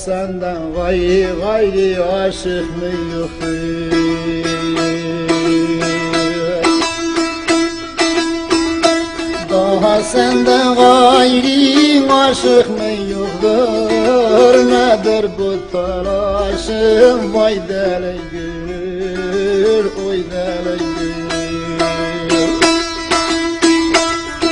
senden gayri aşık mı yoktur? Daha senden gayri aşık mı yoktur? Nedir bu telaşın? Vay deli gül, oy deli gül.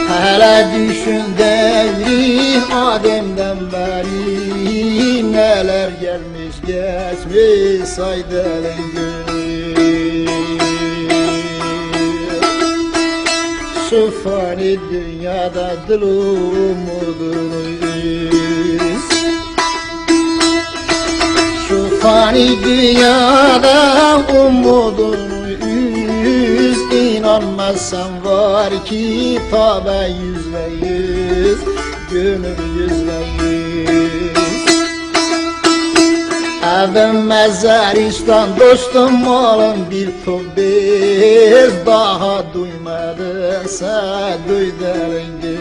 Hele düşün devri Adem'den beri, neler gelmiş geçmiş say deli gül. Şu fani dünyada dil umuduyuz. Şu fani dünyada umuduyuz. İnanmazsan var ki tabe yüzde yüz, gönül yüzde yüz. Evim mezariştan dostum malım bir top bez, daha duymadın sen duy deli gül.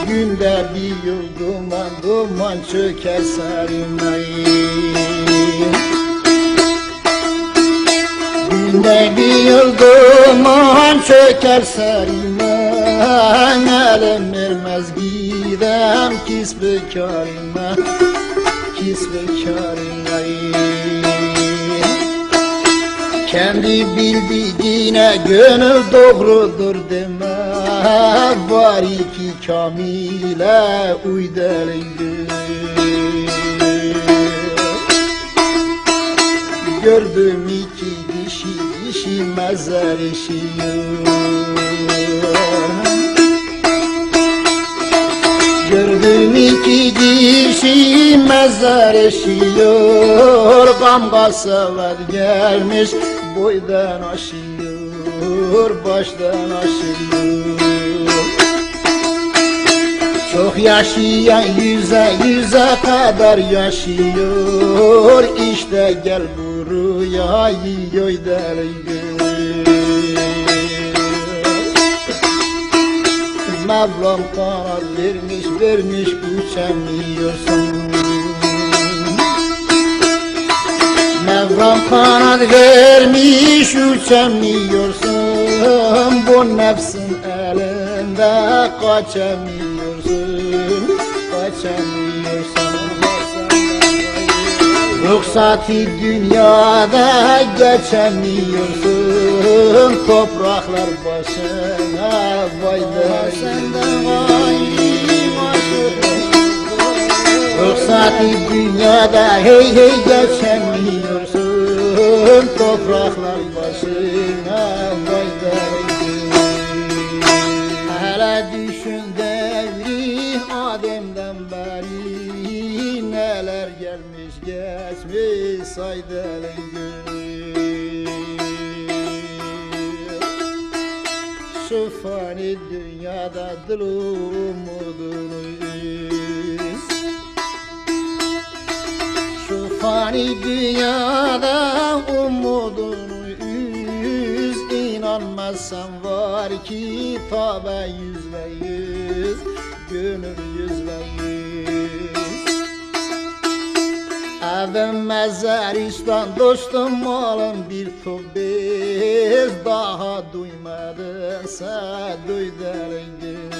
Günde bir yıl duman çöker sarılmayı. Günde bir yıl duman çöker sarılmayı. Elim vermez gidem kisbekarime, kisbekarime. Kendi bildiğine gönül doğrudur deme, var iki kamile uy deli gül. Gördüm iki dişi mezar eşiyor. Gördüm iki dişi mezar eşiyor. Gamga sever gelmiş boydan aşıyor, baştan aşıyor. Çok yaşayan yüze kadar yaşıyor. İşte gel buraya yiyor deli gül. Mevlam kanat vermiş uçamıyorsun. Mevlam kanat vermiş uçamıyorsun. Bu nefsin elinde kaçamıyorsun, kaçamıyorsun. Ruhsati dünyada geçemiyorsun. Topraklar başına vay deli. Ruhsati dünyada hey geçemiyorsun. Topraklar başına vay deli. Hele düşün devri Adem'den beri, neler gelmiş geçmiş say deli gül. Şu fani dünyada dil umuduyuz. Şu fani dünyada umuduyuz. İnanmazsan var ki tabe yüzde yüz, gönül yüzde yüz. Evim mezariştan dostum malım bir top bez, daha duymadın sen duy deli gül.